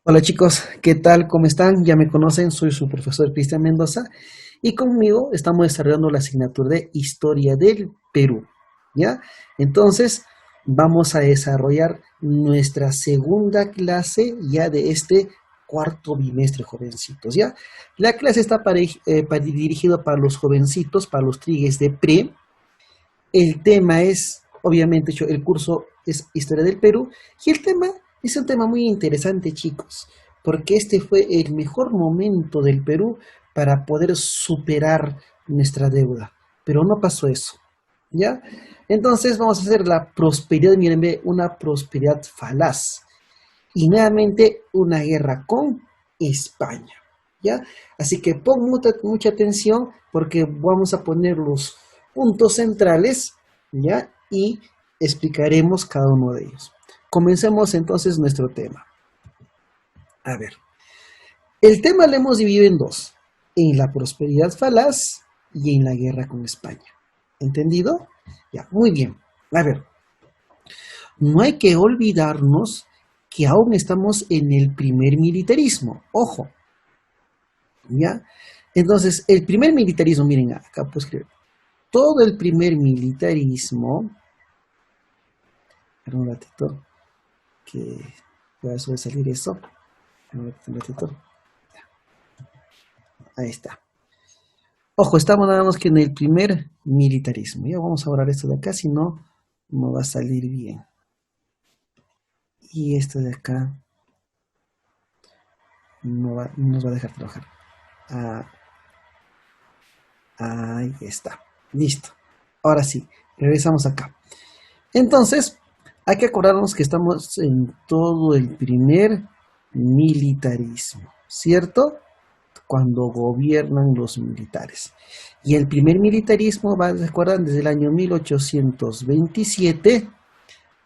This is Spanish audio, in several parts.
Hola chicos, ¿qué tal? ¿Cómo están? Ya me conocen, soy su profesor Cristian Mendoza y conmigo estamos desarrollando la asignatura de Historia del Perú, ¿ya? Entonces, vamos a desarrollar nuestra segunda clase ya de este cuarto bimestre, jovencitos, ¿ya? La clase está dirigida para los jovencitos, para los trigues de pre. El tema es, obviamente, el curso es Historia del Perú y el tema es un tema muy interesante, chicos, porque este fue el mejor momento del Perú para poder superar nuestra deuda. Pero no pasó eso, ¿ya? Entonces vamos a hacer la prosperidad, miren, ve, una prosperidad falaz. Y nuevamente una guerra con España, ¿ya? Así que pon mucha atención porque vamos a poner los puntos centrales, ¿ya? Y explicaremos cada uno de ellos. Comencemos entonces nuestro tema. A ver, el tema lo hemos dividido en dos, en la prosperidad falaz y en la guerra con España. ¿Entendido? Ya, muy bien. A ver, no hay que olvidarnos que aún estamos en el primer militarismo. Ojo, ¿ya? Entonces, el primer militarismo, miren, acá puedo escribir, todo el primer militarismo, un ratito, que voy a sobresalir eso, un ratito, ahí está. Ojo, estamos nada más que en el primer militarismo. Ya vamos a borrar esto de acá, si no, no va a salir bien. Y esto de acá no nos va a dejar trabajar. Ah, ahí está. Listo. Ahora sí, regresamos acá. Entonces, hay que acordarnos que estamos en todo el primer militarismo, ¿cierto? Cuando gobiernan los militares. Y el primer militarismo, recuerdan, desde el año 1827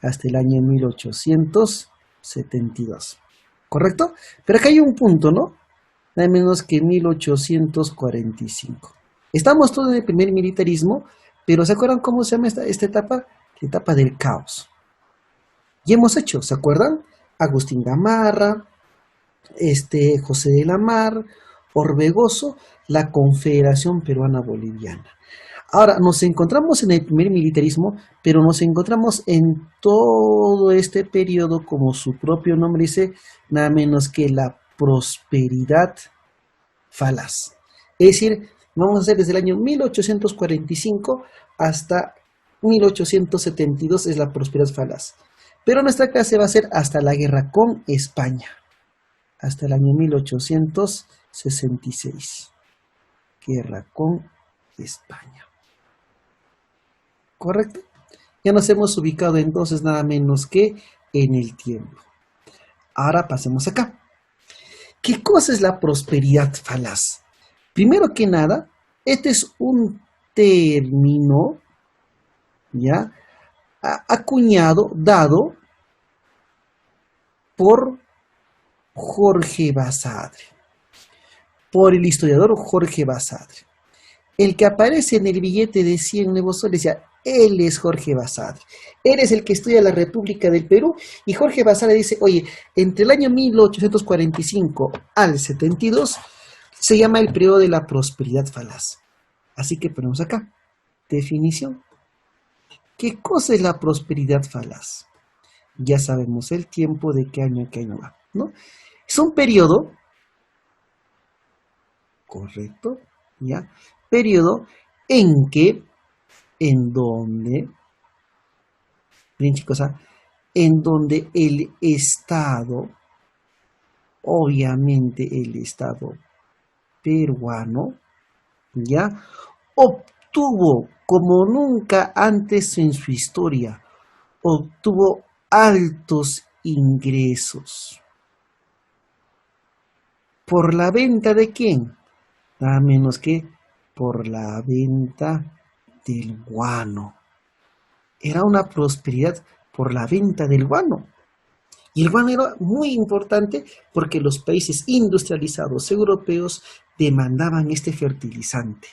hasta el año 1872. ¿Correcto? Pero acá hay un punto, ¿no? Nada menos que 1845. Estamos todos en el primer militarismo, pero ¿se acuerdan cómo se llama esta etapa? La etapa del caos. Y hemos hecho, ¿se acuerdan? Agustín Gamarra, José de la Mar, Orbegoso, la Confederación Peruana Boliviana. Ahora, nos encontramos en el primer militarismo, pero nos encontramos en todo este periodo, como su propio nombre dice, nada menos que la prosperidad falaz. Es decir, vamos a hacer desde el año 1845 hasta 1872 es la prosperidad falaz. Pero nuestra clase va a ser hasta la guerra con España, hasta el año 1866. Guerra con España. ¿Correcto? Ya nos hemos ubicado entonces nada menos que en el tiempo. Ahora pasemos acá. ¿Qué cosa es la prosperidad falaz? Primero que nada, este es un término, ¿ya? Acuñado, dado por Jorge Basadre, por el historiador Jorge Basadre. El que aparece en el billete de 100 nuevos soles, ya, él es Jorge Basadre. Él es el que estudia la República del Perú y Jorge Basadre dice, oye, entre el año 1845 al 72 se llama el periodo de la prosperidad falaz. Así que ponemos acá, definición. ¿Qué cosa es la prosperidad falaz? Ya sabemos el tiempo de qué año a qué año va, ¿no? Es un periodo, correcto, ¿ya? Periodo en donde, bien chicos, en donde el Estado, obviamente el Estado peruano, ¿ya? Obtuvo como nunca antes en su historia, obtuvo altos ingresos. ¿Por la venta de quién? Nada menos que por la venta del guano. Era una prosperidad por la venta del guano. Y el guano era muy importante porque los países industrializados europeos demandaban este fertilizante.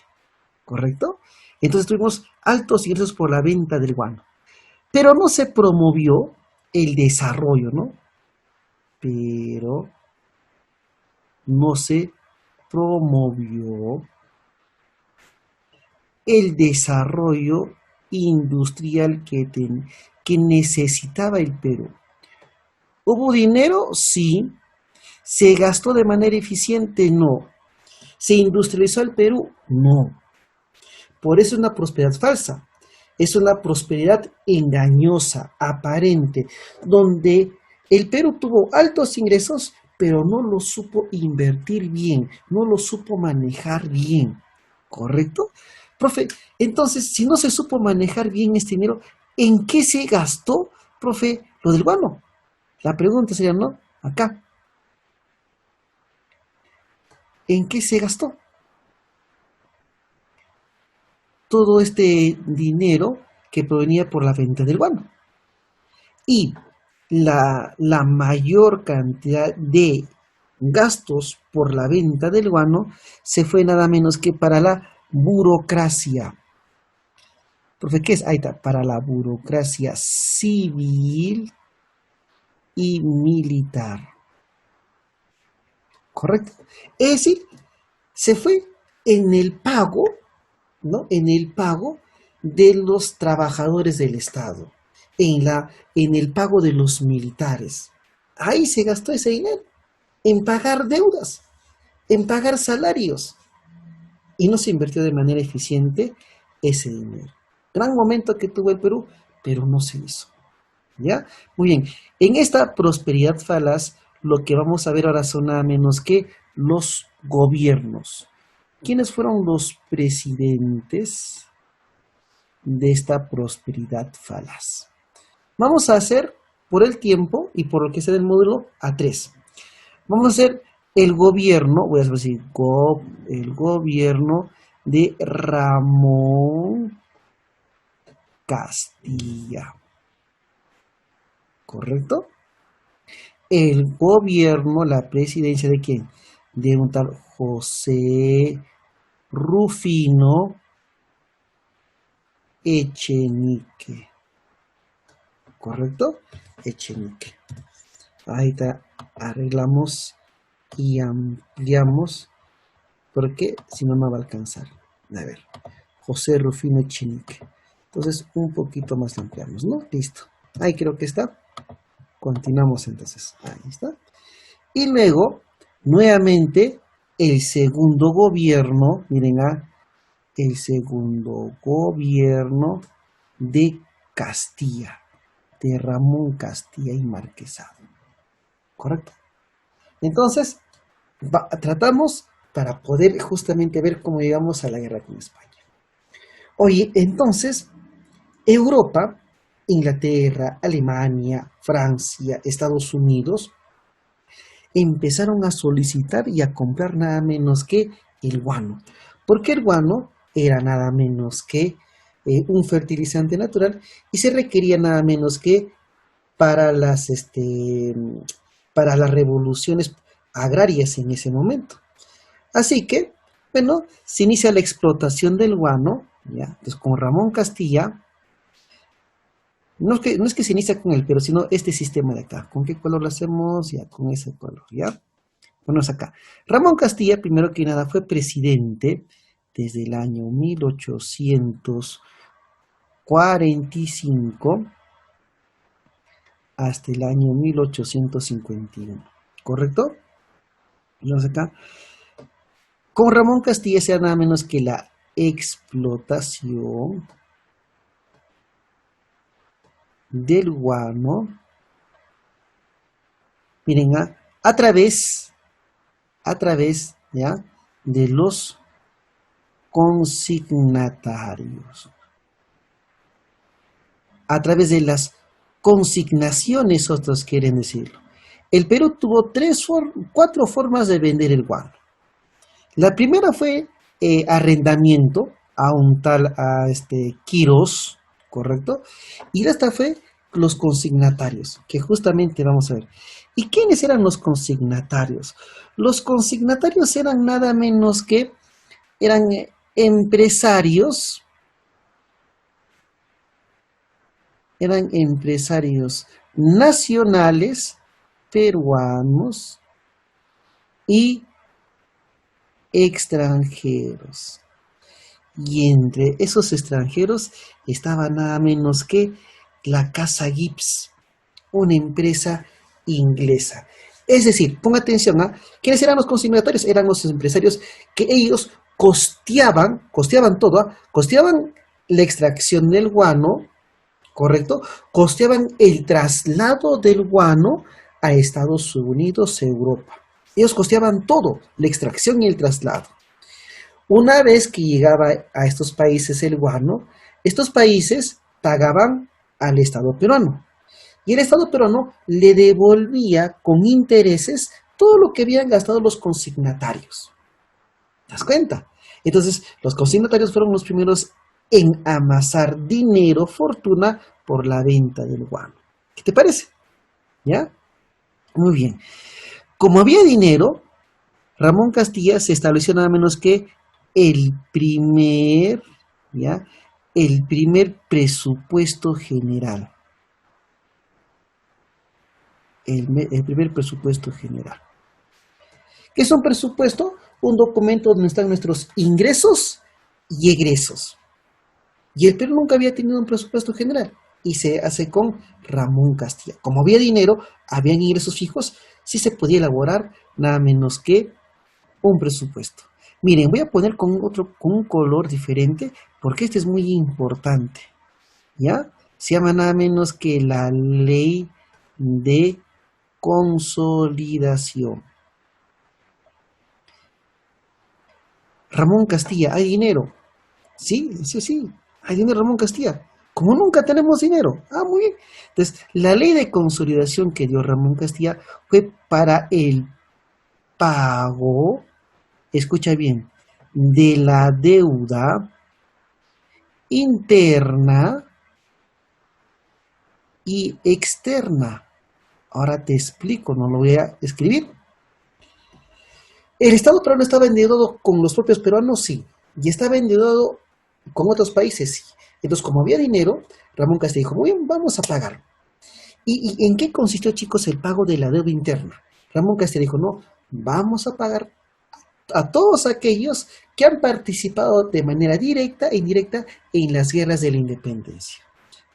¿Correcto? Entonces tuvimos altos ingresos por la venta del guano. Pero no se promovió el desarrollo, ¿no? Pero no se promovió el desarrollo industrial que necesitaba el Perú. ¿Hubo dinero? Sí. ¿Se gastó de manera eficiente? No. ¿Se industrializó el Perú? No. Por eso es una prosperidad falsa. Es una prosperidad engañosa, aparente, donde el Perú tuvo altos ingresos, pero no lo supo invertir bien, no lo supo manejar bien. ¿Correcto? Profe, entonces, si no se supo manejar bien este dinero, ¿en qué se gastó, profe, lo del guano? La pregunta sería, ¿no? Acá, ¿en qué se gastó todo este dinero que provenía por la venta del guano? Y la mayor cantidad de gastos por la venta del guano se fue nada menos que para la burocracia. Profe, ¿qué es? Ahí está, para la burocracia civil y militar. ¿Correcto? Es decir, se fue en el pago, ¿no? En el pago de los trabajadores del Estado, en el pago de los militares. Ahí se gastó ese dinero, en pagar deudas, en pagar salarios, y no se invirtió de manera eficiente ese dinero. Gran momento que tuvo el Perú, pero no se hizo. ¿Ya? Muy bien. En esta prosperidad falaz, lo que vamos a ver ahora son nada menos que los gobiernos. ¿Quiénes fueron los presidentes de esta prosperidad falaz? Vamos a hacer por el tiempo y por lo que sea del módulo a 3. Vamos a hacer el gobierno, voy a decir el gobierno de Ramón Castilla. ¿Correcto? El gobierno, la presidencia de quién? De un tal José Rufino Echenique. ¿Correcto? Echenique. Ahí está, arreglamos y ampliamos, porque si no, no va a alcanzar. A ver, José Rufino Echenique. Entonces, un poquito más ampliamos, ¿no? Listo. Ahí creo que está. Continuamos entonces. Ahí está. Y luego, nuevamente, el segundo gobierno, miren, el segundo gobierno de Castilla, de Ramón Castilla y Marquesado. ¿Correcto? Entonces, tratamos para poder justamente ver cómo llegamos a la guerra con España. Oye, entonces, Europa, Inglaterra, Alemania, Francia, Estados Unidos, empezaron a solicitar y a comprar nada menos que el guano. Porque el guano era nada menos que un fertilizante natural y se requería nada menos que para para las revoluciones agrarias en ese momento. Así que, bueno, se inicia la explotación del guano, ¿ya? Entonces, con Ramón Castilla, no es que se inicia con él, pero sino este sistema de acá. ¿Con qué color lo hacemos? Ya, con ese color, ¿ya? Ponemos acá. Ramón Castilla, primero que nada, fue presidente desde el año 1845 hasta el año 1851. ¿Correcto? Ponemos acá. Con Ramón Castilla sea nada menos que la explotación del guano, miren, a través ¿ya? De los consignatarios, a través de las consignaciones, otros quieren decirlo. El Perú tuvo 4 formas de vender el guano. La primera fue arrendamiento a un tal Quirós, ¿correcto? Y esta fue los consignatarios, que justamente vamos a ver. ¿Y quiénes eran los consignatarios? Los consignatarios eran nada menos que eran empresarios nacionales peruanos y extranjeros. Y entre esos extranjeros estaba nada menos que la Casa Gibbs, una empresa inglesa. Es decir, ponga atención, ¿quiénes eran los consignatarios? Eran los empresarios que ellos costeaban todo, costeaban la extracción del guano, ¿correcto? Costeaban el traslado del guano a Estados Unidos, Europa. Ellos costeaban todo, la extracción y el traslado. Una vez que llegaba a estos países el guano, estos países pagaban al Estado peruano. Y el Estado peruano le devolvía con intereses todo lo que habían gastado los consignatarios. ¿Te das cuenta? Entonces, los consignatarios fueron los primeros en amasar dinero, fortuna, por la venta del guano. ¿Qué te parece? ¿Ya? Muy bien. Como había dinero, Ramón Castilla se estableció nada menos que el primer presupuesto general. El primer presupuesto general. ¿Qué es un presupuesto? Un documento donde están nuestros ingresos y egresos. Y el Perú nunca había tenido un presupuesto general. Y se hace con Ramón Castilla. Como había dinero, habían ingresos fijos, sí se podía elaborar nada menos que un presupuesto. Miren, voy a poner con un color diferente, porque este es muy importante. ¿Ya? Se llama nada menos que la ley de consolidación. Ramón Castilla, ¿hay dinero? Sí, hay dinero, Ramón Castilla. Como nunca tenemos dinero. Muy bien. Entonces, la ley de consolidación que dio Ramón Castilla fue para el pago, escucha bien, de la deuda interna y externa. Ahora te explico, no lo voy a escribir. ¿El Estado peruano estaba endeudado con los propios peruanos? Sí. ¿Y estaba endeudado con otros países? Sí. Entonces, como había dinero, Ramón Castilla dijo, muy bien, vamos a pagar. ¿Y en qué consistió, chicos, el pago de la deuda interna? Ramón Castilla dijo, no, vamos a pagar a todos aquellos que han participado de manera directa e indirecta en las guerras de la independencia.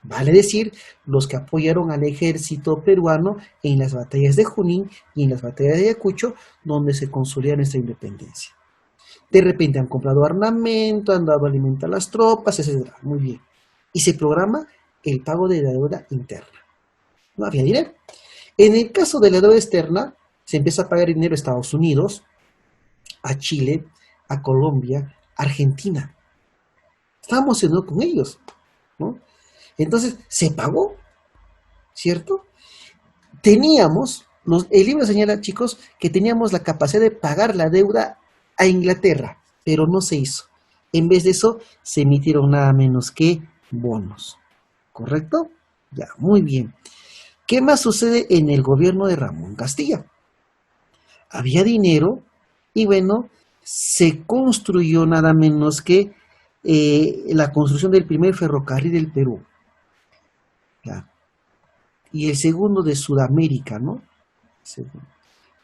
Vale decir, los que apoyaron al ejército peruano en las batallas de Junín y en las batallas de Ayacucho, donde se consolida nuestra independencia. De repente han comprado armamento, han dado alimento a las tropas, etc. Muy bien. Y se programa el pago de la deuda interna. No había dinero. En el caso de la deuda externa, se empieza a pagar dinero a Estados Unidos, a Chile, a Colombia, a Argentina. Estábamos en con ellos, ¿no? Entonces, se pagó, ¿cierto? El libro señala, chicos, que teníamos la capacidad de pagar la deuda a Inglaterra, pero no se hizo. En vez de eso, se emitieron nada menos que bonos. ¿Correcto? Ya, muy bien. ¿Qué más sucede en el gobierno de Ramón Castilla? Había dinero y bueno, se construyó nada menos que la construcción del primer ferrocarril del Perú. ¿Ya? Y el segundo de Sudamérica, ¿no?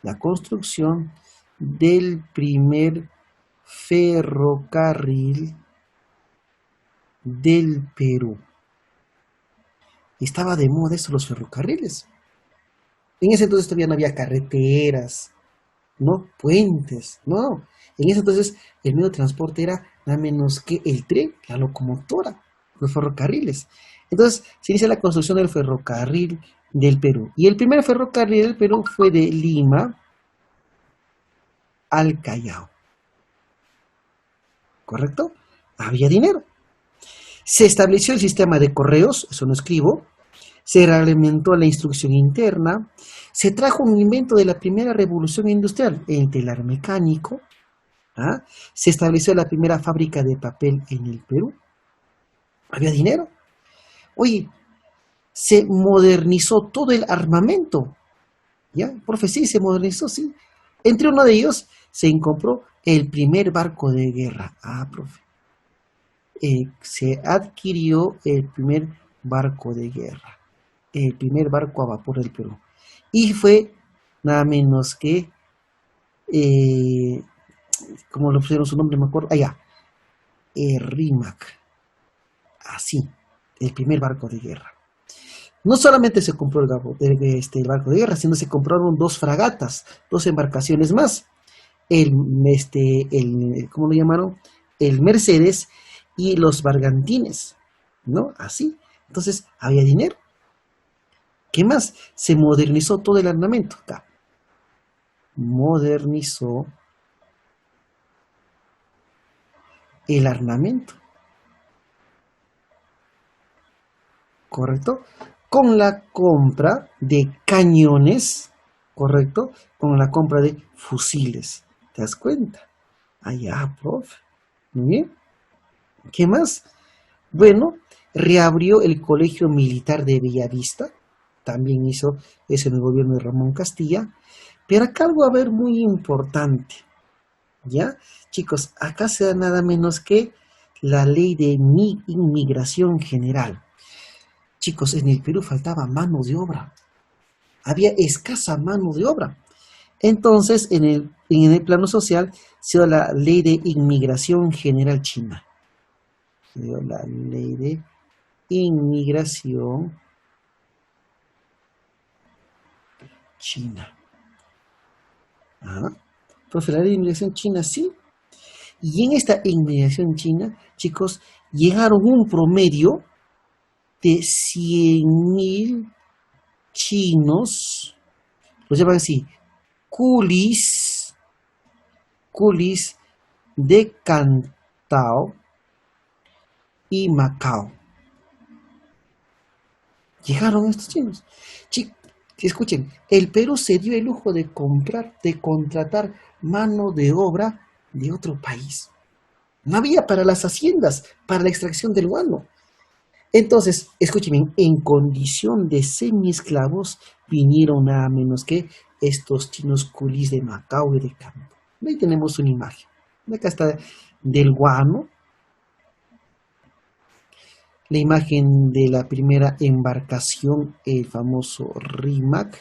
La construcción del primer ferrocarril del Perú. Estaba de moda eso, los ferrocarriles. En ese entonces todavía no había carreteras, ¿no? Puentes, no. En ese entonces el medio de transporte era nada menos que el tren, la locomotora, los ferrocarriles. Entonces se inicia la construcción del ferrocarril del Perú. Y el primer ferrocarril del Perú fue de Lima al Callao. ¿Correcto? Había dinero. Se estableció el sistema de correos, eso no escribo. Se reglamentó la instrucción interna. Se trajo un invento de la primera revolución industrial, el telar mecánico. Se estableció la primera fábrica de papel en el Perú. Había dinero. Oye, se modernizó todo el armamento. ¿Ya? Profe, sí, se modernizó, sí. Entre uno de ellos se compró el primer barco de guerra. Profe. Se adquirió el primer barco de guerra. El primer barco a vapor del Perú. Y fue nada menos que como le pusieron su nombre, me acuerdo, allá, Rimac, así, el primer barco de guerra. No solamente se compró el barco de guerra, sino se compraron dos fragatas, dos embarcaciones más. ¿Cómo lo llamaron? El Mercedes y los Bargantines, ¿no? Así. Entonces, había dinero. ¿Qué más? Se modernizó todo el armamento. Acá. Modernizó el armamento. ¿Correcto? Con la compra de cañones, ¿correcto? Con la compra de fusiles. ¿Te das cuenta? Allá, profe. Muy bien. ¿Qué más? Bueno, reabrió el Colegio Militar de Bellavista. También hizo eso en el gobierno de Ramón Castilla. Pero acá algo va a haber muy importante. ¿Ya? Chicos, acá se da nada menos que la ley de inmigración general. Chicos, en el Perú faltaba mano de obra. Había escasa mano de obra. Entonces, en el plano social, se dio la ley de inmigración general china. Se dio la ley de inmigración china. ¿Ah? Profe, la ley de inmigración china, sí. Y en esta inmigración china, chicos, llegaron un promedio de 100.000 chinos, los llaman así, culis de Cantao y Macao. Llegaron estos chinos. Escuchen, el Perú se dio el lujo de contratar mano de obra de otro país. No había para las haciendas, para la extracción del guano. Entonces, escúchenme, en condición de semiesclavos vinieron nada menos que estos chinos culis de Macao y de Campo. Ahí tenemos una imagen. Acá está del guano, la imagen de la primera embarcación, el famoso Rimac.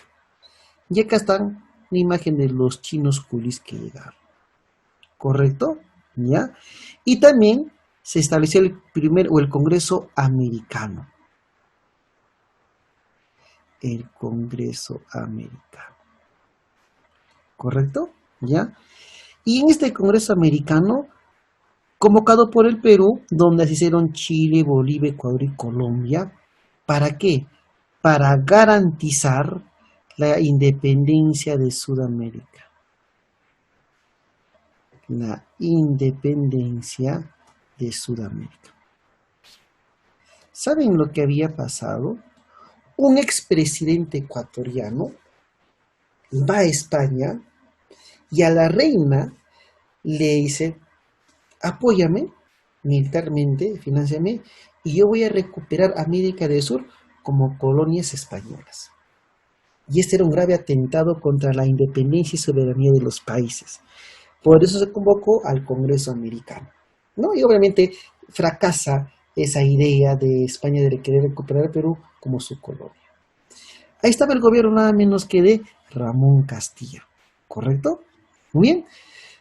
Y acá están la imagen de los chinos culis que llegaron. ¿Correcto? ¿Ya? Y también se estableció el Congreso Americano. El Congreso Americano. ¿Correcto? ¿Ya? Y en este Congreso Americano, convocado por el Perú, donde asistieron Chile, Bolivia, Ecuador y Colombia, ¿para qué? Para garantizar la independencia de Sudamérica. La independencia de Sudamérica. ¿Saben lo que había pasado? Un expresidente ecuatoriano va a España y a la reina le dice, apóyame militarmente, financiame, y yo voy a recuperar América del Sur como colonias españolas. Y este era un grave atentado contra la independencia y soberanía de los países. Por eso se convocó al Congreso Americano, ¿no? Y obviamente fracasa esa idea de España de querer recuperar el Perú como su colonia. Ahí estaba el gobierno nada menos que de Ramón Castilla, ¿correcto? Muy bien.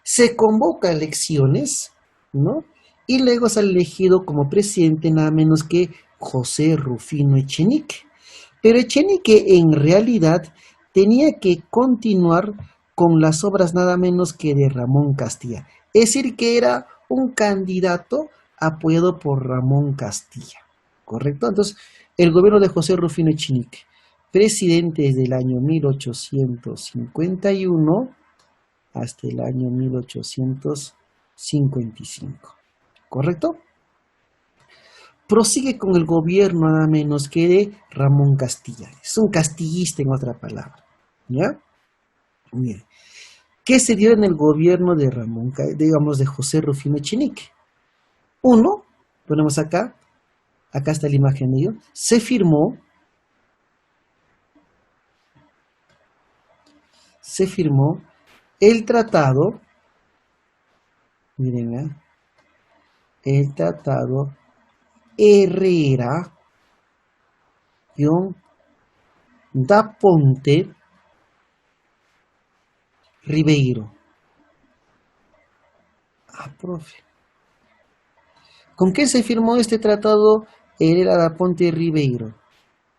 Se convoca a elecciones, ¿no? Y luego sale elegido como presidente nada menos que José Rufino Echenique. Pero Echenique en realidad tenía que continuar con las obras nada menos que de Ramón Castilla. Es decir, que era un candidato apoyado por Ramón Castilla, ¿correcto? Entonces, el gobierno de José Rufino Echenique, presidente desde el año 1851 hasta el año 1855, ¿correcto? Prosigue con el gobierno nada menos que de Ramón Castilla. Es un castillista en otra palabra, ¿ya? Mire, ¿qué se dio en el gobierno de de José Rufino Echenique? Uno, ponemos acá está la imagen de ello, se firmó el tratado, miren, el tratado Herrera da Ponte Ribeiro. profe. ¿Con qué se firmó este tratado Herrera da Ponte Ribeiro?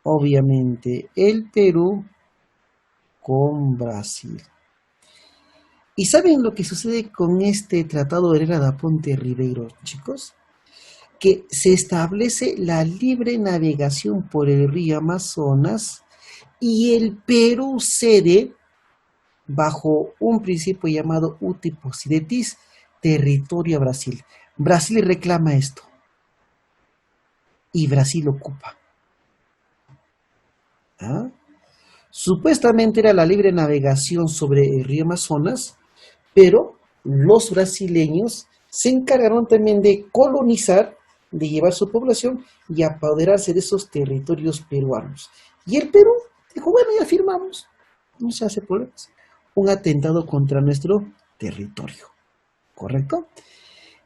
Obviamente, el Perú con Brasil. ¿Y saben lo que sucede con este tratado Herrera da Ponte Ribeiro, chicos? Que se establece la libre navegación por el río Amazonas y el Perú cede bajo un principio llamado uti possidetis territorio a Brasil. Brasil reclama esto y Brasil ocupa. ¿Ah? Supuestamente era la libre navegación sobre el río Amazonas, pero los brasileños se encargaron también de colonizar, de llevar su población y apoderarse de esos territorios peruanos. Y el Perú dijo, bueno, ya firmamos, no se hace problemas. Un atentado contra nuestro territorio, ¿correcto?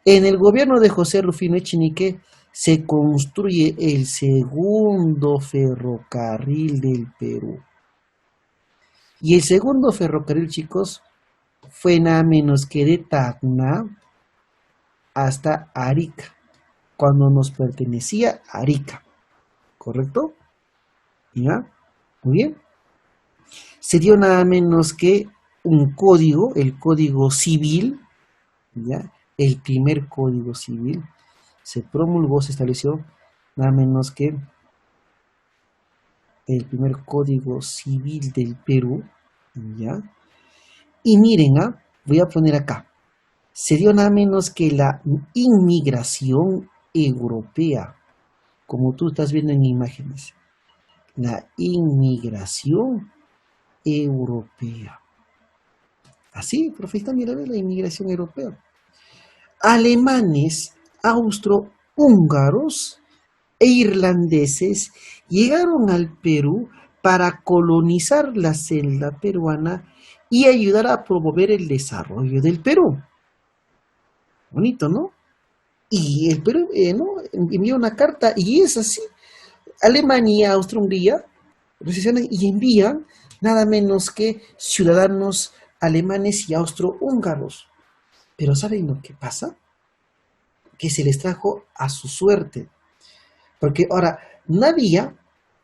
En el gobierno de José Rufino Echenique se construye el segundo ferrocarril del Perú. Y el segundo ferrocarril, chicos, fue nada menos que de Tacna hasta Arica, cuando nos pertenecía Arica, ¿correcto? ¿Ya? Muy bien. Se dio nada menos que un código, el Código Civil, ¿ya? El primer Código Civil, se promulgó, se estableció nada menos que el primer Código Civil del Perú, ¿ya? Y miren, voy a poner acá, se dio nada menos que la inmigración europea, como tú estás viendo en imágenes, la inmigración europea. Así, profesor, mira la inmigración europea. Alemanes, austrohúngaros e irlandeses llegaron al Perú para colonizar la selva peruana y ayudar a promover el desarrollo del Perú. Bonito, ¿no? Y el Perú ¿no? envió una carta y es así. Alemania, Austria-Hungría recesionan y envían nada menos que ciudadanos alemanes y austrohúngaros. Pero ¿saben lo que pasa? Que se les trajo a su suerte. Porque ahora no había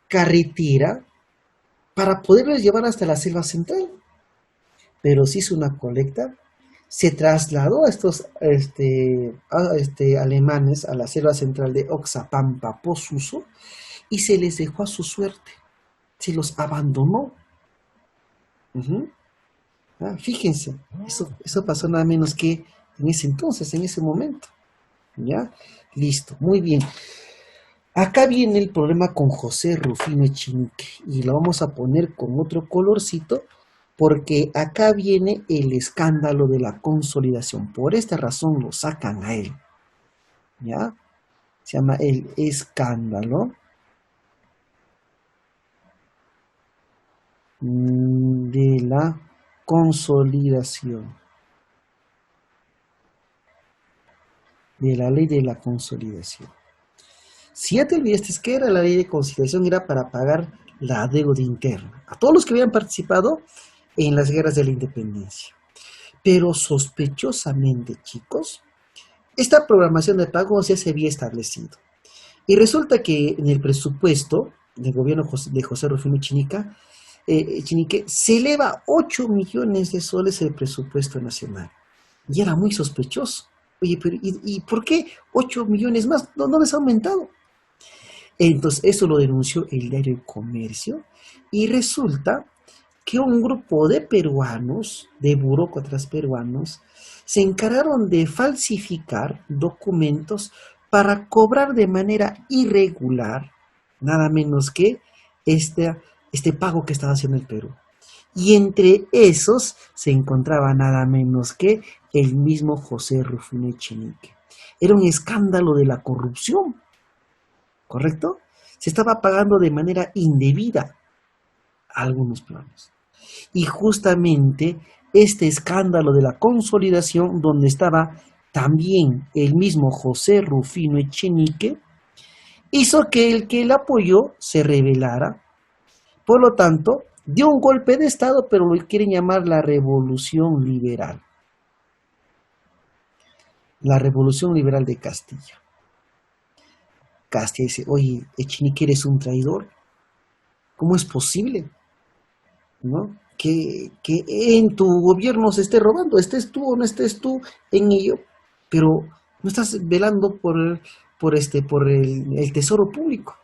carretera para poderlos llevar hasta la selva central. Pero se hizo una colecta, se trasladó a estos alemanes a la selva central de Oxapampa, Posuso, y se les dejó a su suerte. Se los abandonó. Fíjense, eso pasó nada menos que en ese entonces, en ese momento. ¿Ya? Listo, muy bien. Acá viene el problema con José Rufino Echenique y lo vamos a poner con otro colorcito porque acá viene el escándalo de la consolidación. Por esta razón lo sacan a él. ¿Ya? Se llama el escándalo de la consolidación. De la ley de la consolidación. Si ya te olvidaste que era la ley de conciliación, era para pagar la deuda interna a todos los que habían participado en las guerras de la independencia. Pero sospechosamente, chicos, esta programación de pagos ya se había establecido. Y resulta que en el presupuesto del gobierno de José Rufino Echenique se eleva 8 millones de soles el presupuesto nacional. Y era muy sospechoso. Oye, pero ¿y por qué 8 millones más? ¿No les ha aumentado? Entonces, eso lo denunció el diario El Comercio y resulta que un grupo de peruanos, de burócratas peruanos, se encargaron de falsificar documentos para cobrar de manera irregular, nada menos que este pago que estaba haciendo el Perú. Y entre esos se encontraba nada menos que el mismo José Rufino Echenique. Era un escándalo de la corrupción, ¿correcto? Se estaba pagando de manera indebida algunos planos. Y justamente este escándalo de la consolidación, donde estaba también el mismo José Rufino Echenique, hizo que el que le apoyó se rebelara. Por lo tanto, dio un golpe de Estado, pero lo quieren llamar la Revolución Liberal. la Revolución Liberal de Castilla. Castilla dice, oye, Echenique, eres un traidor. ¿Cómo es posible? ¿No? Que en tu gobierno se esté robando, estés tú o no estés tú en ello, pero no estás velando por el tesoro público.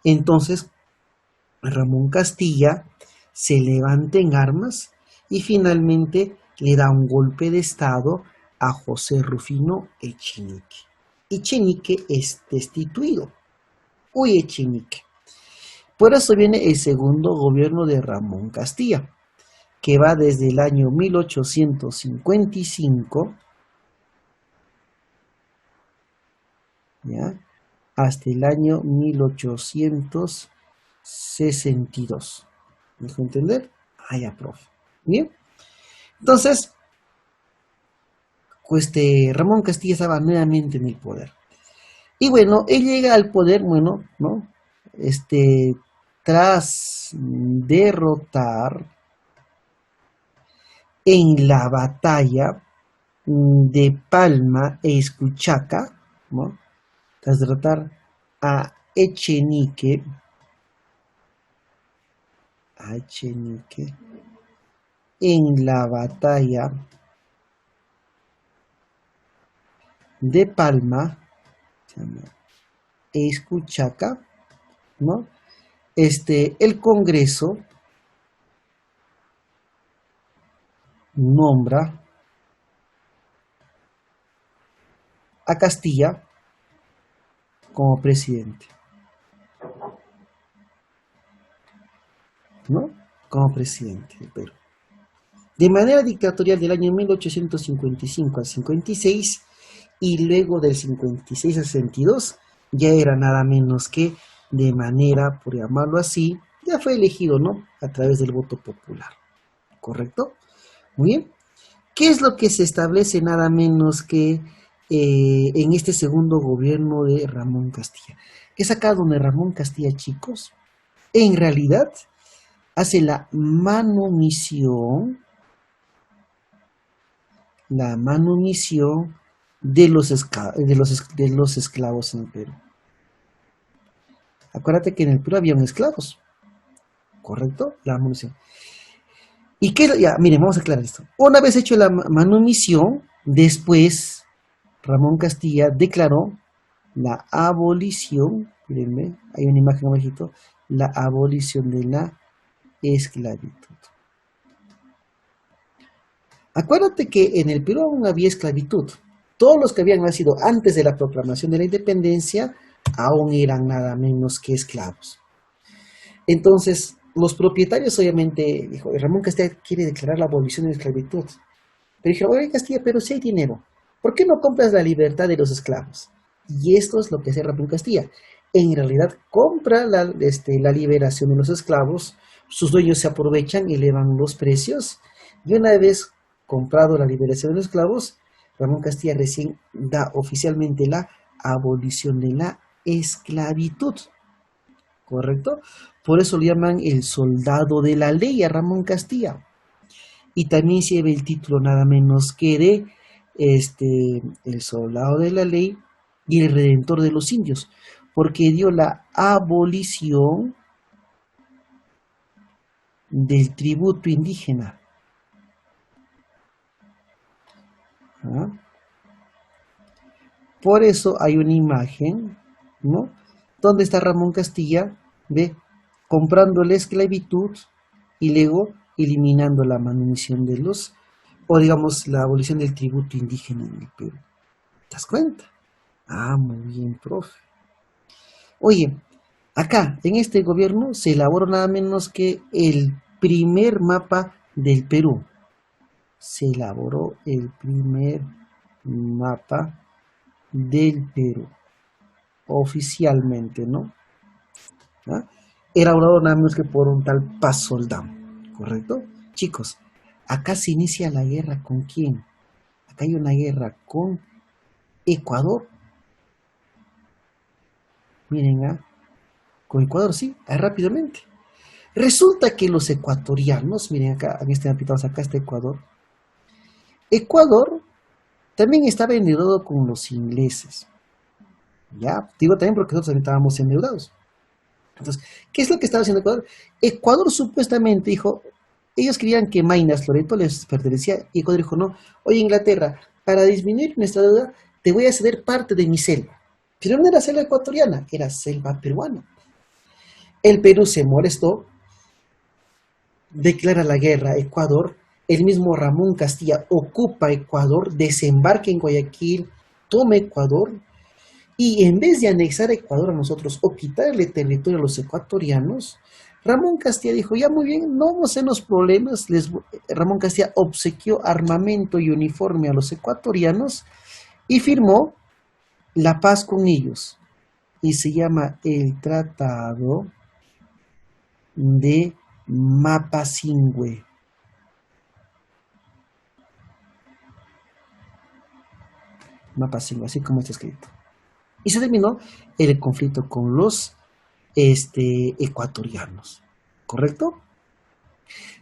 Entonces, Ramón Castilla se levanta en armas y finalmente le da un golpe de estado a José Rufino Echenique. Echenique es destituido. Uy, Echenique. Por eso viene el segundo gobierno de Ramón Castilla, que va desde el año 1855, ¿ya?, hasta el año 1862. ¿Me dejo entender? Ah, ya, profe. Bien. Entonces, Ramón Castilla estaba nuevamente en el poder. Y bueno, él llega al poder, bueno, ¿no? Tras derrotar en la batalla de Palma e Escuchaca, ¿no?, tras derrotar a Echenique en la batalla de Palma e Escuchaca, ¿no? El Congreso nombra a Castilla como presidente, ¿no? Como presidente del Perú. De manera dictatorial del año 1855 al 56 y luego del 56 al 62 ya era nada menos que de manera, por llamarlo así, ya fue elegido, ¿no?, a través del voto popular. ¿Correcto? Muy bien. ¿Qué es lo que se establece nada menos que en este segundo gobierno de Ramón Castilla? Es acá donde Ramón Castilla, chicos, en realidad hace la manumisión de los esclavos en el Perú. Acuérdate que en el Perú habían esclavos, ¿correcto? La manumisión. ¿Y qué? Ya, miren, vamos a aclarar esto. Una vez hecho la manumisión, después Ramón Castilla declaró la abolición, mírenme, hay una imagen abajito, la abolición de la esclavitud. Acuérdate que en el Perú aún había esclavitud. Todos los que habían nacido antes de la proclamación de la independencia aún eran nada menos que esclavos. Entonces, los propietarios obviamente dijo, Ramón Castilla quiere declarar la abolición de la esclavitud. Pero dijeron, oye Castilla, pero si hay dinero, ¿por qué no compras la libertad de los esclavos? Y esto es lo que hace Ramón Castilla. En realidad compra la liberación de los esclavos, sus dueños se aprovechan y elevan los precios, y una vez comprado la liberación de los esclavos, Ramón Castilla recién da oficialmente la abolición de la esclavitud. ¿Correcto? Por eso lo llaman el soldado de la ley a Ramón Castilla. Y también lleva el título nada menos que de el soldado de la ley y el redentor de los indios, porque dio la abolición del tributo indígena. ¿Ah? Por eso hay una imagen, ¿no?, donde está Ramón Castilla, ve, comprando la esclavitud y luego eliminando la manumisión de los, o digamos, la abolición del tributo indígena en el Perú. ¿Te das cuenta? Ah, muy bien, profe. Oye, acá, en este gobierno, se elaboró nada menos que el primer mapa del Perú. Se elaboró el primer mapa del Perú, oficialmente, ¿no? ¿Ah? Elaborado nada menos que por un tal Paz Soldán, ¿correcto? Chicos, acá se inicia la guerra ¿con quién? Acá hay una guerra con Ecuador. Miren, con Ecuador, sí, rápidamente. Resulta que los ecuatorianos, miren acá, en este mapita, acá está Ecuador. Ecuador también estaba endeudado con los ingleses. Ya, digo también porque nosotros también estábamos endeudados. Entonces, ¿qué es lo que estaba haciendo Ecuador? Ecuador supuestamente dijo, ellos querían que Mainas Loreto les pertenecía, y Ecuador dijo, no, oye Inglaterra, para disminuir nuestra deuda, te voy a ceder parte de mi selva. Pero no era selva ecuatoriana, era selva peruana. El Perú se molestó, declara la guerra a Ecuador, el mismo Ramón Castilla ocupa Ecuador, desembarca en Guayaquil, toma Ecuador, y en vez de anexar a Ecuador a nosotros o quitarle territorio a los ecuatorianos, Ramón Castilla dijo, ya muy bien, no vamos a hacernos problemas. Ramón Castilla obsequió armamento y uniforme a los ecuatorianos y firmó la paz con ellos. Y se llama el Tratado de Mapasingüe. Mapasingüe, así como está escrito. Y se terminó el conflicto con los ecuatorianos, ¿correcto?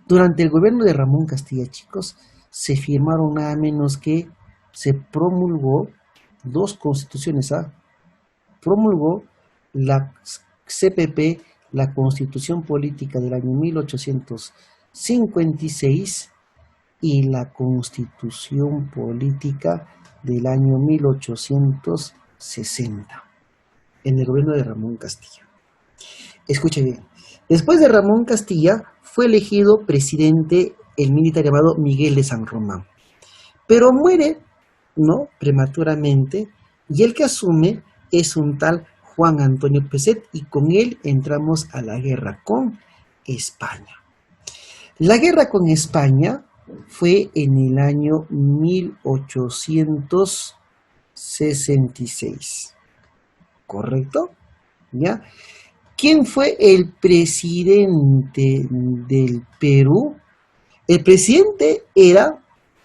Durante el gobierno de Ramón Castilla, chicos, se firmaron nada menos que se promulgó dos constituciones. Promulgó la CPP, la Constitución Política del año 1856 y la Constitución Política del año 1860 en el gobierno de Ramón Castilla. Escuche bien, después de Ramón Castilla fue elegido presidente el militar llamado Miguel de San Román, pero muere, ¿no?, prematuramente, y el que asume es un tal Juan Antonio Peset, y con él entramos a la guerra con España. La guerra con España fue en el año 1866, ¿correcto? ¿Ya? ¿Quién fue el presidente del Perú? El presidente era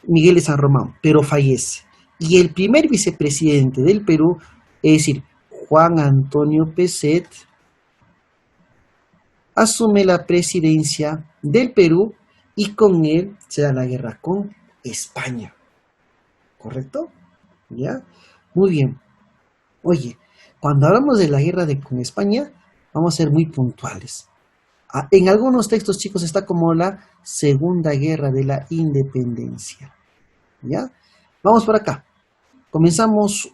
Miguel de San Román, pero fallece. Y el primer vicepresidente del Perú, es decir, Juan Antonio Peset, asume la presidencia del Perú y con él se da la guerra con España. ¿Correcto? ¿Ya? Muy bien. Oye, cuando hablamos de la guerra con España, vamos a ser muy puntuales. En algunos textos, chicos, está como la Segunda Guerra de la Independencia. ¿Ya? Vamos por acá. Comenzamos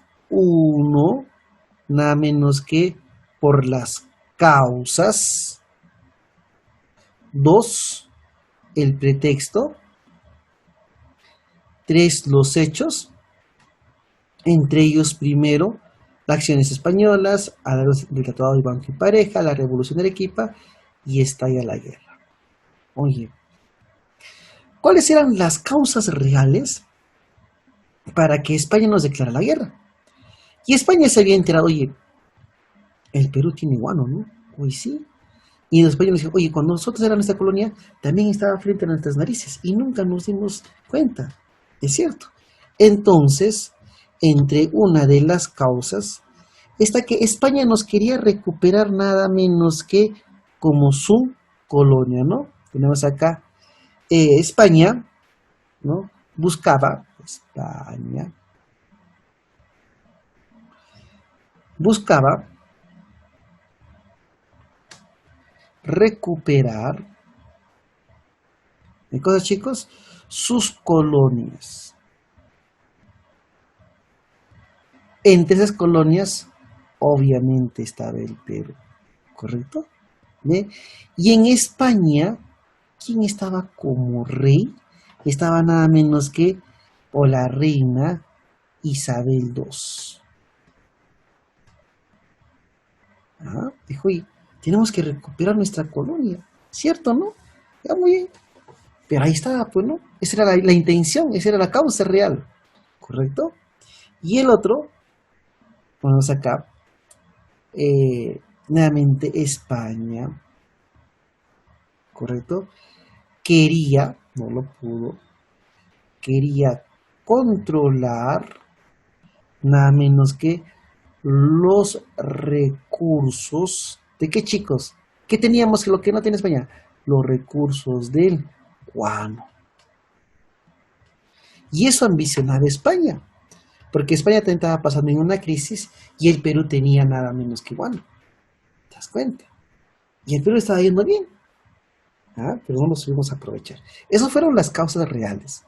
nada menos que por las causas. 2, el pretexto. 3, los hechos. Entre ellos, primero, las acciones españolas, a la luz del Tratado de Banco y Pareja, la Revolución de Arequipa, y estalla la guerra. Oye, ¿cuáles eran las causas reales para que España nos declarara la guerra? Y España se había enterado, oye, el Perú tiene guano, ¿no? Oye, sí. Y España nos dijo, oye, cuando nosotros éramos nuestra colonia, también estaba frente a nuestras narices, y nunca nos dimos cuenta. Es cierto. Entonces, entre una de las causas está que España nos quería recuperar nada menos que como su colonia, ¿no? Tenemos acá España, ¿no? Buscaba recuperar, ¿de cosas, chicos? Sus colonias. Entre esas colonias, obviamente, estaba el Perú, ¿correcto? ¿Ve? Y en España, ¿quién estaba como rey? Estaba nada menos que o la reina Isabel II. Dijo, y tenemos que recuperar nuestra colonia, ¿cierto, no? Ya, muy bien. Pero ahí estaba, pues, ¿no? Esa era la intención, esa era la causa real, ¿correcto? Y el otro, ponemos acá, nuevamente España, ¿correcto? Quería, no lo pudo, quería controlar nada menos que los recursos. ¿De qué, chicos? ¿Qué teníamos que lo que no tiene España? Los recursos del guano. Y eso ambicionaba España. porque España también estaba pasando en una crisis y el Perú tenía nada menos que igual, ¿te das cuenta? Y el Perú estaba yendo bien, ¿ah? Pero no lo supimos aprovechar. Esas fueron las causas reales.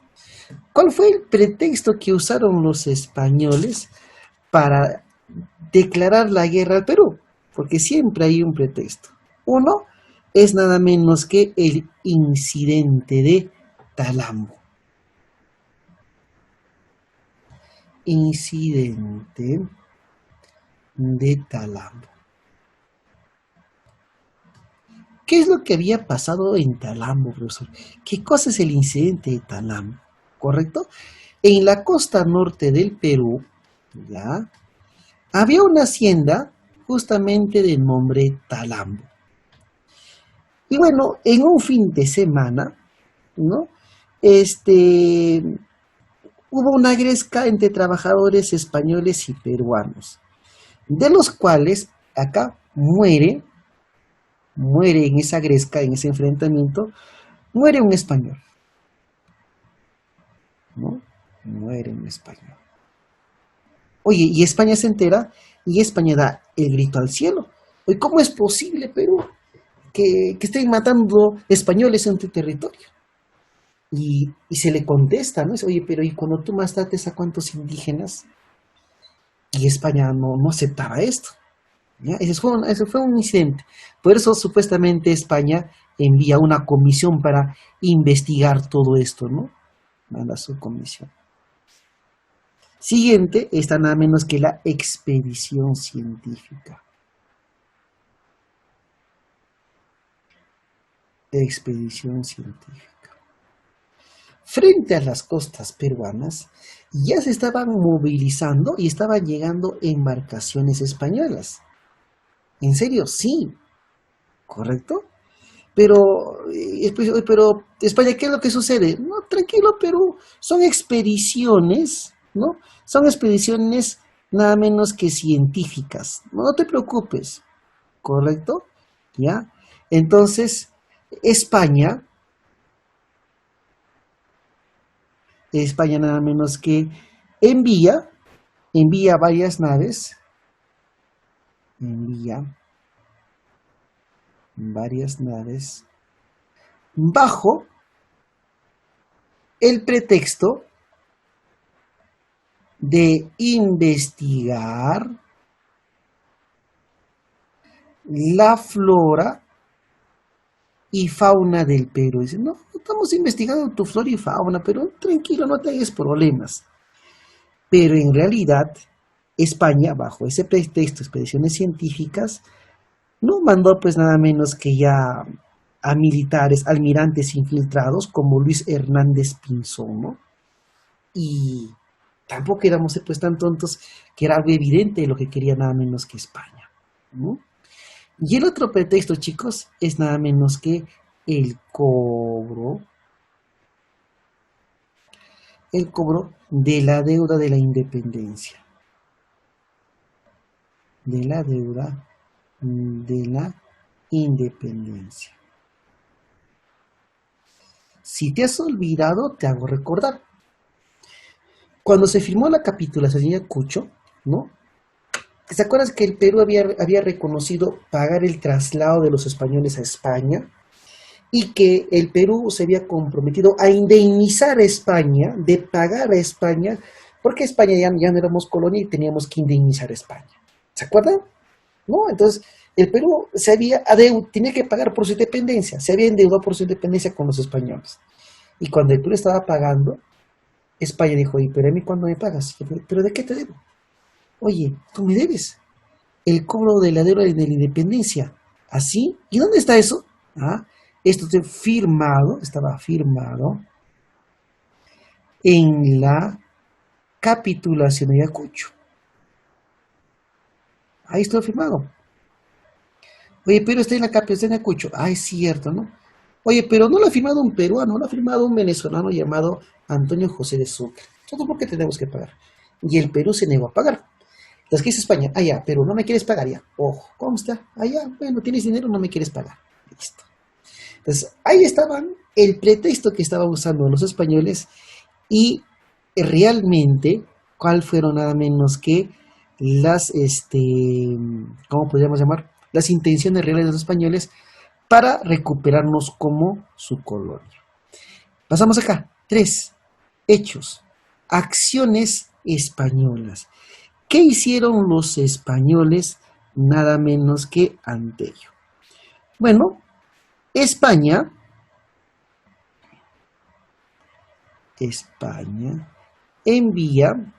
¿Cuál fue el pretexto que usaron los españoles para declarar la guerra al Perú? Porque siempre hay un pretexto. Uno es nada menos que el incidente de Talambo. Incidente de Talambo. ¿Qué es lo que había pasado en Talambo, profesor? ¿Qué cosa es el incidente de Talambo? ¿Correcto? En la costa norte del Perú, ¿ya? Había una hacienda justamente de nombre Talambo. Y bueno, en un fin de semana, ¿no? Hubo una gresca entre trabajadores españoles y peruanos, de los cuales acá muere en esa gresca, en ese enfrentamiento, muere un español, ¿no? Muere un español. Oye, y España se entera y España da el grito al cielo. Oye, ¿cómo es posible, Perú, que estén matando españoles en tu territorio? Y se le contesta, ¿no? Oye, pero ¿y cuando tú mataste a cuántos indígenas? Y España no aceptaba esto. ¿Ya? Ese fue un incidente. Por eso supuestamente España envía una comisión para investigar todo esto, ¿no? Manda su comisión. Siguiente está nada menos que la expedición científica. Expedición científica. Frente a las costas peruanas ya se estaban movilizando y estaban llegando embarcaciones españolas. ¿En serio? Sí. ¿Correcto? Pero España, ¿qué es lo que sucede? No, tranquilo, Perú. Son expediciones, ¿no? Son expediciones nada menos que científicas. No te preocupes. ¿Correcto? ¿Ya? Entonces, España nada menos que envía varias naves, envía varias naves bajo el pretexto de investigar la flora y fauna del Perú. Dice, no, estamos investigando tu flora y fauna, pero tranquilo, no te hagas problemas. Pero en realidad, España, bajo ese pretexto, expediciones científicas, no mandó pues nada menos que ya a militares, almirantes infiltrados como Luis Hernández Pinzón, ¿no? Y tampoco éramos pues tan tontos que era algo evidente lo que quería nada menos que España, ¿no? Y el otro pretexto, chicos, es nada menos que el cobro de la deuda de la independencia. De la deuda de la independencia. Si te has olvidado, te hago recordar. Cuando se firmó la capitulación de Ayacucho, ¿no? ¿Te acuerdas que el Perú había reconocido pagar el traslado de los españoles a España? Y que el Perú se había comprometido a indemnizar a España, de pagar a España, porque España ya no éramos colonia y teníamos que indemnizar a España. ¿Se acuerdan? ¿No? Entonces, el Perú tenía que pagar por su independencia, se había endeudado por su independencia con los españoles. Y cuando el Perú estaba pagando, España dijo, oye, pero a mí ¿cuándo me pagas? ¿Pero de qué te debo? Oye, tú me debes el cobro de la deuda de la independencia. ¿Así? ¿Y dónde está eso? Esto estaba firmado en la capitulación de Ayacucho. Ahí está firmado. Oye, pero está en la capitulación de Ayacucho. Es cierto, ¿no? Oye, pero no lo ha firmado un peruano, lo ha firmado un venezolano llamado Antonio José de Sucre. ¿Todo por qué tenemos que pagar? Y el Perú se negó a pagar. Entonces, ¿qué dice España? Ya, pero no me quieres pagar ya. Ojo, ¿cómo está? Ya, bueno, tienes dinero, no me quieres pagar. Listo. Entonces, ahí estaban el pretexto que estaban usando los españoles y realmente ¿Cuál fueron nada menos que las, ¿cómo podríamos llamar? Las intenciones reales de los españoles para recuperarnos como su colonia. Pasamos acá. 3. Hechos. Acciones españolas. ¿Qué hicieron los españoles nada menos que ante ello? Bueno, España envía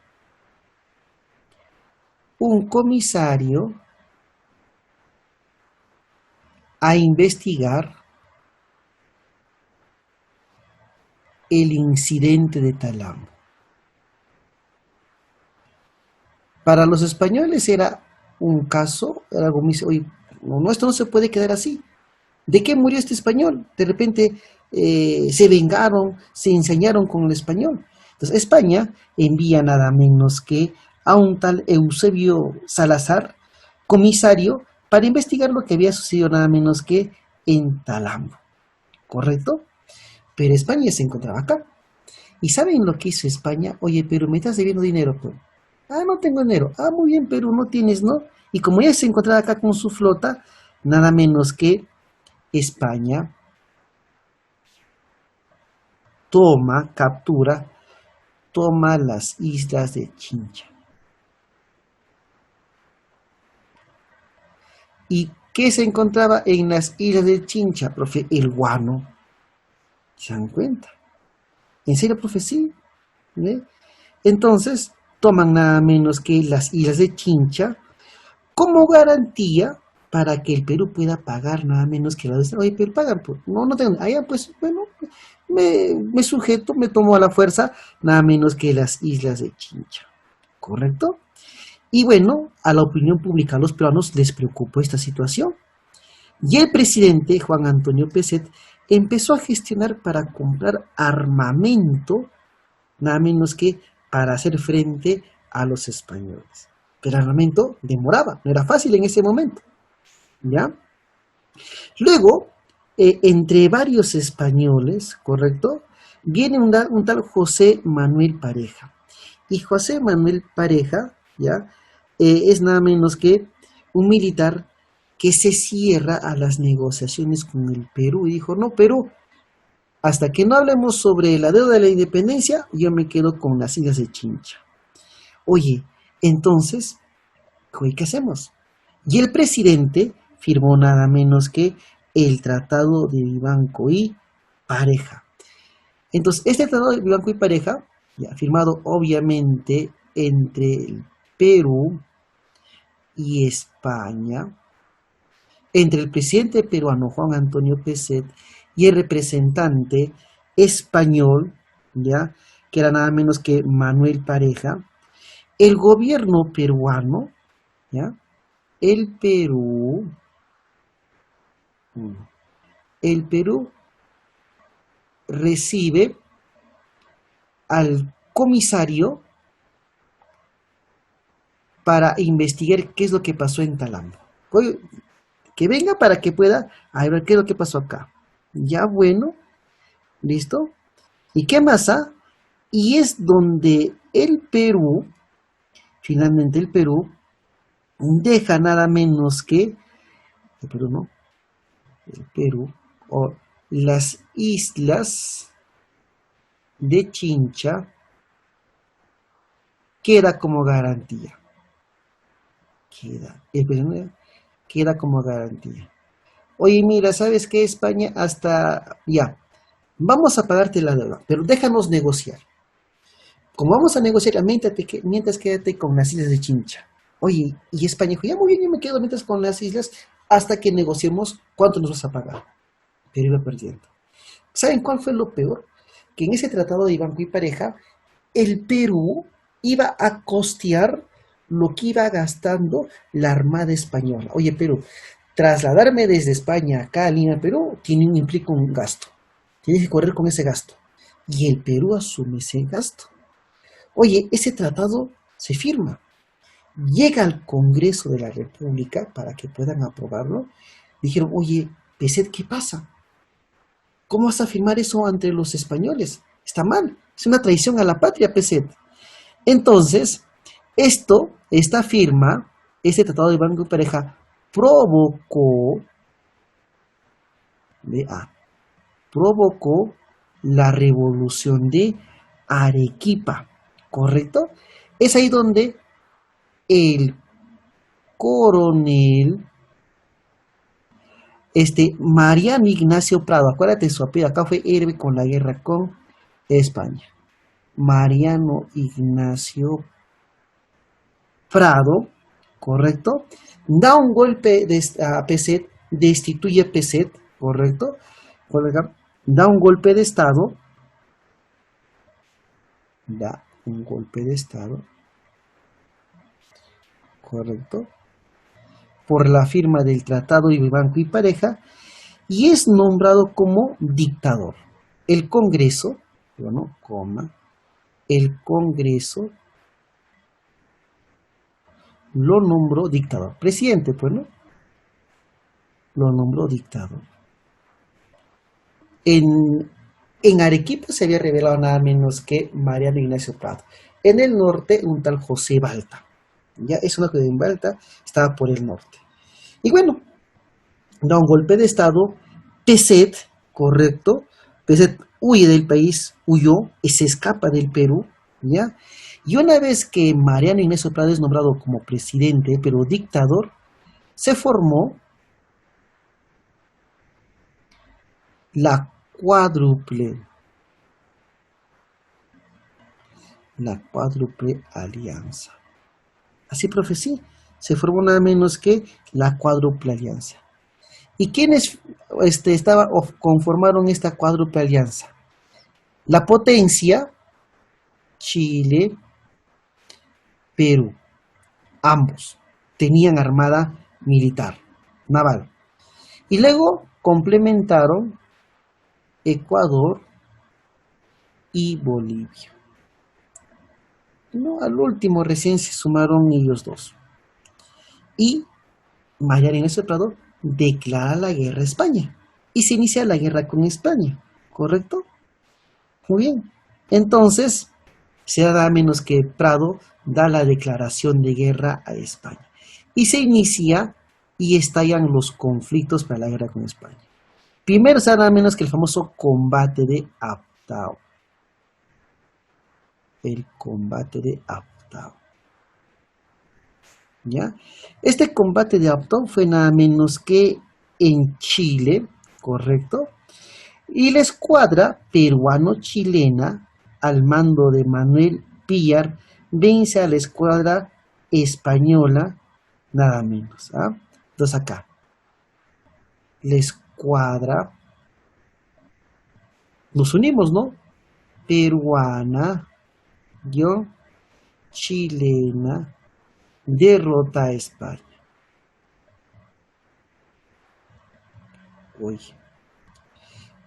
un comisario a investigar el incidente de Talambo. Para los españoles era un caso, era algo muy, oye, no, esto no se puede quedar así. ¿De qué murió este español? De repente se vengaron, se ensañaron con el español. Entonces España envía nada menos que a un tal Eusebio Salazar, comisario, para investigar lo que había sucedido nada menos que en Talambo. ¿Correcto? Pero España se encontraba acá. ¿Y saben lo que hizo España? Oye, pero me estás debiendo dinero, pues. Ah, no tengo dinero. Ah, muy bien, Perú, no tienes, ¿no? Y como ella se encontraba acá con su flota, nada menos que España toma las islas de Chincha. ¿Y qué se encontraba en las islas de Chincha, profe? El guano. ¿Se dan cuenta? ¿En serio, profe? Sí. ¿Ve? Entonces, toman nada menos que las islas de Chincha como garantía para que el Perú pueda pagar nada menos que la de... Oye, pero pagan, pues. No, no tengo... Allá, pues, bueno, me sujeto, me tomo a la fuerza nada menos que las islas de Chincha. ¿Correcto? Y bueno, a la opinión pública, a los peruanos les preocupó esta situación. Y el presidente, Juan Antonio Pezet, empezó a gestionar para comprar armamento, nada menos que para hacer frente a los españoles. Pero el armamento demoraba, no era fácil en ese momento. ¿Ya? Luego, entre varios españoles, ¿correcto? Viene un tal José Manuel Pareja. Y José Manuel Pareja, ¿ya? Es nada menos que un militar que se cierra a las negociaciones con el Perú. Y dijo, no, Perú, hasta que no hablemos sobre la deuda de la independencia, yo me quedo con las islas de Chincha. Oye, entonces, ¿qué hacemos? Y el presidente firmó nada menos que el Tratado de Vivanco y Pareja. Entonces, este Tratado de Vivanco y Pareja, ya, firmado obviamente entre el Perú y España, entre el presidente peruano Juan Antonio Pezet y el representante español, ya, que era nada menos que Manuel Pareja, el gobierno peruano, ya, el Perú recibe al comisario para investigar qué es lo que pasó en Talambo. Que venga para que pueda a ver qué es lo que pasó acá. Ya bueno, listo. ¿Y qué más? Y es donde el Perú, finalmente el Perú, deja nada menos que, el Perú no, el Perú, o las islas de Chincha, queda como garantía. Queda como garantía. Oye, mira, ¿sabes qué? España hasta, ya, vamos a pagarte la deuda, pero déjanos negociar. Como vamos a negociar, mientras quédate con las islas de Chincha. Oye, y España dijo, ya muy bien, yo me quedo mientras con las islas hasta que negociemos cuánto nos vas a pagar. Pero iba perdiendo. ¿Saben cuál fue lo peor? Que en ese tratado de Vivanco y Pareja, el Perú iba a costear lo que iba gastando la Armada Española. Oye, Perú, trasladarme desde España acá a Lima, Perú, implica un gasto. Tienes que correr con ese gasto. Y el Perú asume ese gasto. Oye, ese tratado se firma. Llega al Congreso de la República para que puedan aprobarlo. Dijeron, oye, Pezet, ¿qué pasa? ¿Cómo vas a firmar eso ante los españoles? Está mal. Es una traición a la patria, Pezet. Entonces, esta firma, este tratado de Banco y Pareja, provocó, provocó la revolución de Arequipa, ¿correcto? Es ahí donde el coronel, Mariano Ignacio Prado, acuérdate su apellido, acá fue héroe con la guerra con España. Mariano Ignacio Prado, ¿correcto? Da un golpe a Peset, destituye Peset, ¿correcto? Da un golpe de Estado, da un golpe de Estado, ¿correcto? Por la firma del Tratado de Banco y Pareja, y es nombrado como dictador. El Congreso, bueno, el Congreso lo nombró dictador. Presidente, pues, ¿no? Lo nombró dictador. En Arequipa se había revelado nada menos que Mariano Ignacio Prado. En el norte, un tal José Balta. Ya es una que en Balta estaba por el norte. Y bueno, da un golpe de estado. Peset, correcto. Peset huye del país, huyó y se escapa del Perú. ¿Ya? Y una vez que Mariano Ignacio Prado es nombrado como presidente, pero dictador, se formó la cuádruple alianza. Así, profe, sí, se formó nada menos que la cuádruple alianza. ¿Y quiénes conformaron esta cuádruple alianza? La potencia, Chile, Perú, ambos tenían armada militar, naval. Y luego complementaron Ecuador y Bolivia. No, al último recién se sumaron ellos dos. Y Mariano Ignacio Prado declara la guerra a España. Y se inicia la guerra con España, ¿correcto? Muy bien. Entonces, se da menos que Prado da la declaración de guerra a España. Y se inicia y estallan los conflictos para la guerra con España. Primero se da nada menos que el famoso combate de Aptao. El combate de Aptao. ¿Ya? Este combate de Aptao fue nada menos que en Chile, ¿correcto? Y la escuadra peruano-chilena, al mando de Manuel Pillar, vence a la escuadra española, nada menos. ¿Ah? Entonces acá, la escuadra, nos unimos, ¿no? Peruana, chilena, derrota a España. Oye,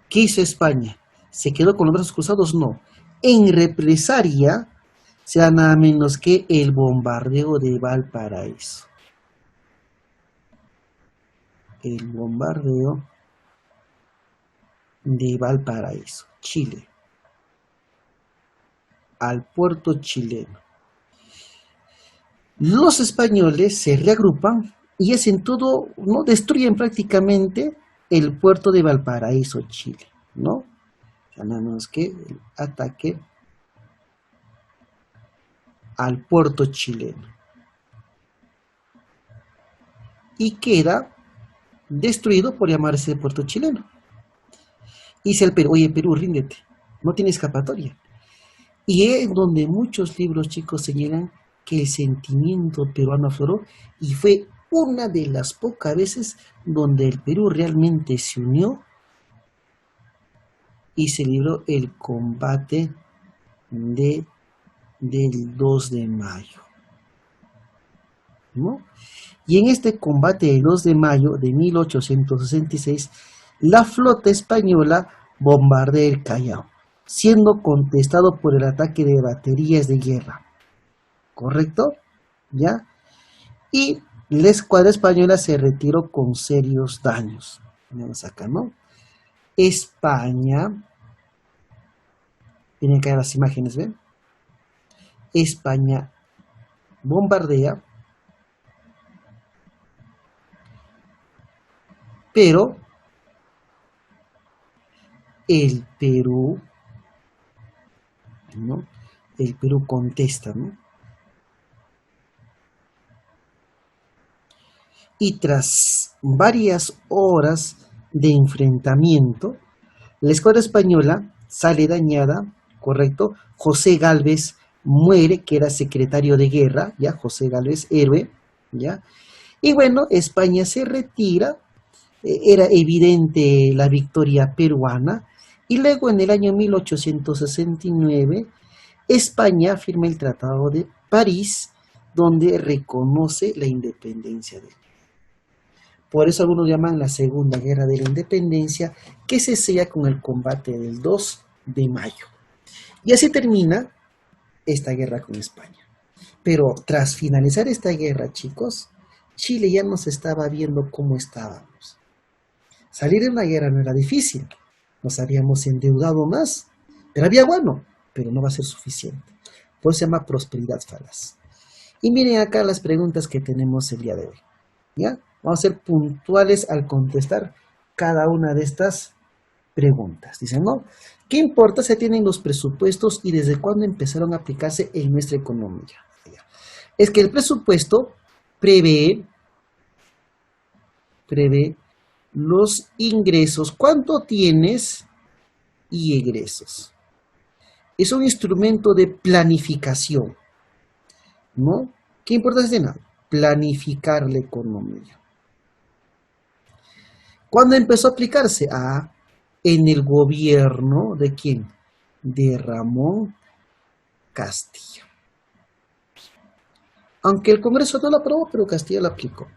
¿qué hizo España? ¿Se quedó con los brazos cruzados? No. En represalia, se da nada menos que el bombardeo de Valparaíso. El bombardeo de Valparaíso, Chile, al puerto chileno. Los españoles se reagrupan y hacen todo, ¿no? Destruyen prácticamente el puerto de Valparaíso, Chile, ¿no? Nada menos que el ataque al puerto chileno. Y queda destruido por llamarse puerto chileno. Y dice el Perú, oye Perú, ríndete, no tiene escapatoria. Y es donde muchos libros, chicos, señalan que el sentimiento peruano afloró y fue una de las pocas veces donde el Perú realmente se unió y se libró el combate del 2 de mayo. ¿No? Y en este combate del 2 de mayo de 1866, la flota española bombardea el Callao, siendo contestado por el ataque de baterías de guerra. ¿Correcto? ¿Ya? Y la escuadra española se retiró con serios daños. Vamos acá, ¿no? España, tienen que ver las imágenes, ¿ven? España bombardea, pero el Perú, ¿no? El Perú contesta, ¿no? Y tras varias horas de enfrentamiento, la escuadra española sale dañada, ¿correcto? José Gálvez muere, que era secretario de guerra, ¿ya? José Gálvez, héroe, ¿ya? Y bueno, España se retira, era evidente la victoria peruana, y luego en el año 1869, España firma el Tratado de París, donde reconoce la independencia de. Por eso algunos llaman la Segunda Guerra de la Independencia, que se sella con el combate del 2 de mayo. Y así termina esta guerra con España. Pero tras finalizar esta guerra, chicos, Chile ya nos estaba viendo cómo estábamos. Salir de una guerra no era difícil, nos habíamos endeudado más, pero había bueno, pero no va a ser suficiente. Por eso se llama prosperidad falaz. Y miren acá las preguntas que tenemos el día de hoy. ¿Ya? Vamos a ser puntuales al contestar cada una de estas preguntas. Dicen, ¿no? ¿Qué importancia tienen los presupuestos y desde cuándo empezaron a aplicarse en nuestra economía? Es que el presupuesto prevé los ingresos, cuánto tienes y egresos. Es un instrumento de planificación, ¿no? ¿Qué importancia tiene? Planificar la economía. ¿Cuándo empezó a aplicarse? En el gobierno ¿de quién? De Ramón Castilla. Aunque el Congreso no lo aprobó, pero Castilla lo aplicó.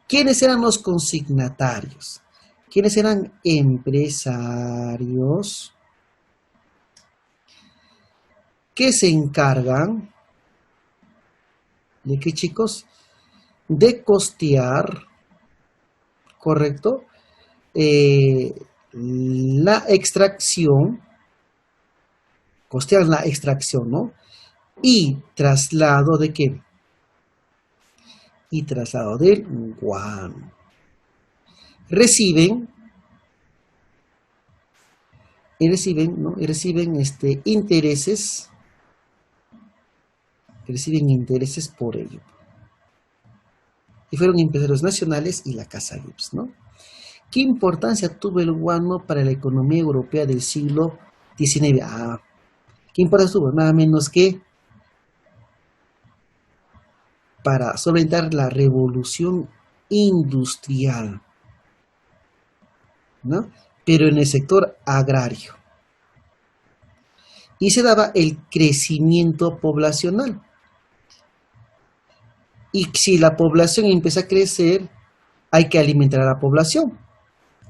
¿Quiénes eran los consignatarios? ¿Quiénes eran empresarios que se encargan de qué, chicos? De costear, ¿correcto? La extracción, costear la extracción, ¿no? Y traslado de qué? Y traslado del guano. Reciben intereses, reciben intereses por ello. Y fueron empresarios nacionales y la Casa Gibbs, ¿no? ¿Qué importancia tuvo el guano para la economía europea del siglo XIX? ¿Qué importancia tuvo? Nada menos que para solventar la revolución industrial, ¿no? Pero en el sector agrario. Y se daba el crecimiento poblacional. Y si la población empieza a crecer, hay que alimentar a la población.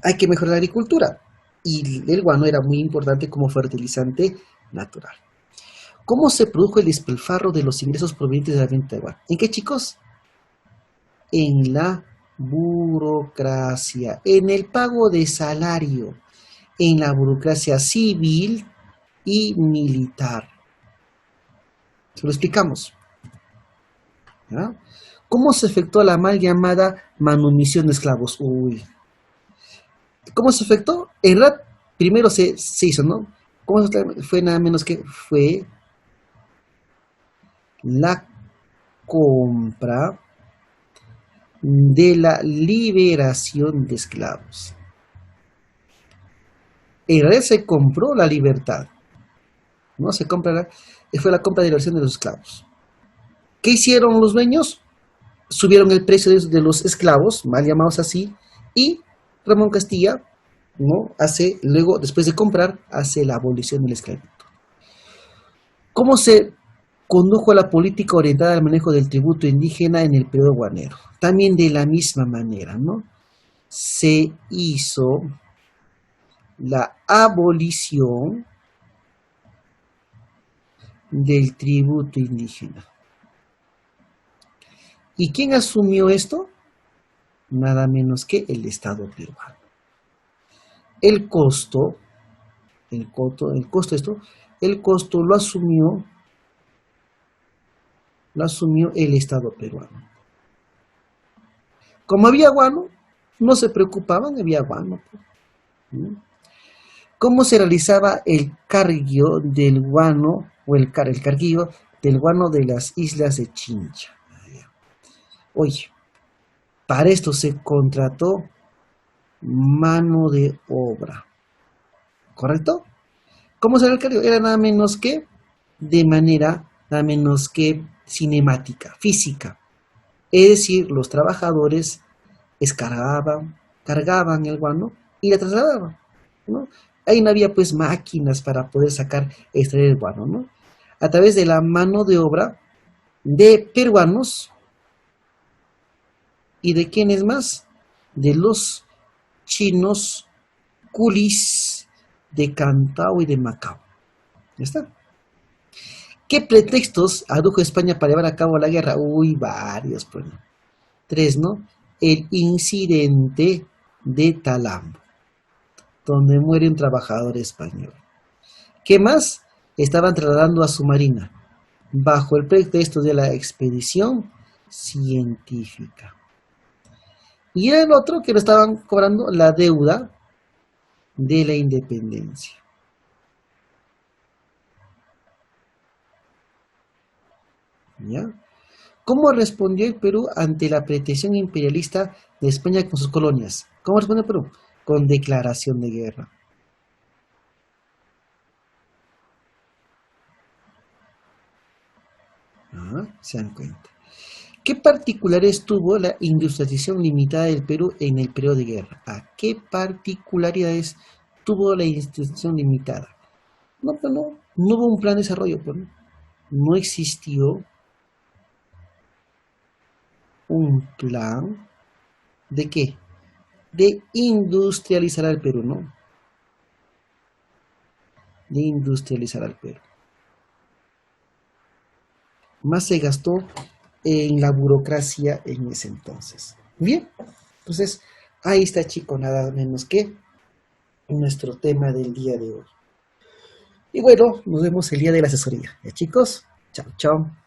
Hay que mejorar la agricultura. Y el guano era muy importante como fertilizante natural. ¿Cómo se produjo el despilfarro de los ingresos provenientes de la venta de guano? ¿En qué, chicos? En la burocracia, en el pago de salario, en la burocracia civil y militar. Se lo explicamos. ¿Ya? ¿Cómo se efectuó la mal llamada manumisión de esclavos? ¿Cómo se efectuó? En realidad, primero se hizo, ¿no? ¿Cómo fue? Nada menos que fue la compra de la liberación de esclavos. En realidad se compró la libertad, ¿no? Fue la compra de la liberación de los esclavos. ¿Qué hicieron los dueños? Subieron el precio de los esclavos, mal llamados así, y Ramón Castilla, ¿no? Luego, después de comprar, hace la abolición de la esclavitud. ¿Cómo se condujo la política orientada al manejo del tributo indígena en el periodo guanero? También de la misma manera, ¿no? Se hizo la abolición del tributo indígena. ¿Y quién asumió esto? Nada menos que el Estado peruano. El costo lo asumió lo asumió el Estado peruano. Como había guano, no se preocupaban, había guano. ¿Mm? ¿Cómo se realizaba el carguio del guano o el carguillo del guano de las islas de Chincha? Oye, para esto se contrató mano de obra, ¿correcto? ¿Cómo se era el carguio? Era nada menos que de manera, nada menos que cinemática, física. Es decir, los trabajadores cargaban el guano y la trasladaban, ¿no? Ahí no había pues máquinas para poder extraer el guano, ¿no? A través de la mano de obra de peruanos y de quiénes más, de los chinos culis de Cantao y de Macao. ¿Ya está? ¿Qué pretextos adujo España para llevar a cabo la guerra? Uy, varios, pues. 3, ¿no? El incidente de Talambo, donde muere un trabajador español. ¿Qué más? Estaban trasladando a su marina, bajo el pretexto de la expedición científica. Y el otro que lo estaban cobrando la deuda de la independencia. ¿Ya? ¿Cómo respondió el Perú ante la pretensión imperialista de España con sus colonias? ¿Cómo respondió el Perú? Con declaración de guerra. ¿Se dan cuenta? ¿Qué particularidades tuvo la industrialización limitada del Perú en el periodo de guerra? ¿Qué particularidades tuvo la industrialización limitada? No, pues no hubo un plan de desarrollo, pues no existió un plan de qué, de industrializar al Perú, ¿no? De industrializar al Perú. Más se gastó en la burocracia en ese entonces. Bien, entonces ahí está, chico, nada menos que nuestro tema del día de hoy. Y bueno, nos vemos el día de la asesoría. ¿Ya, chicos? Chao, chao.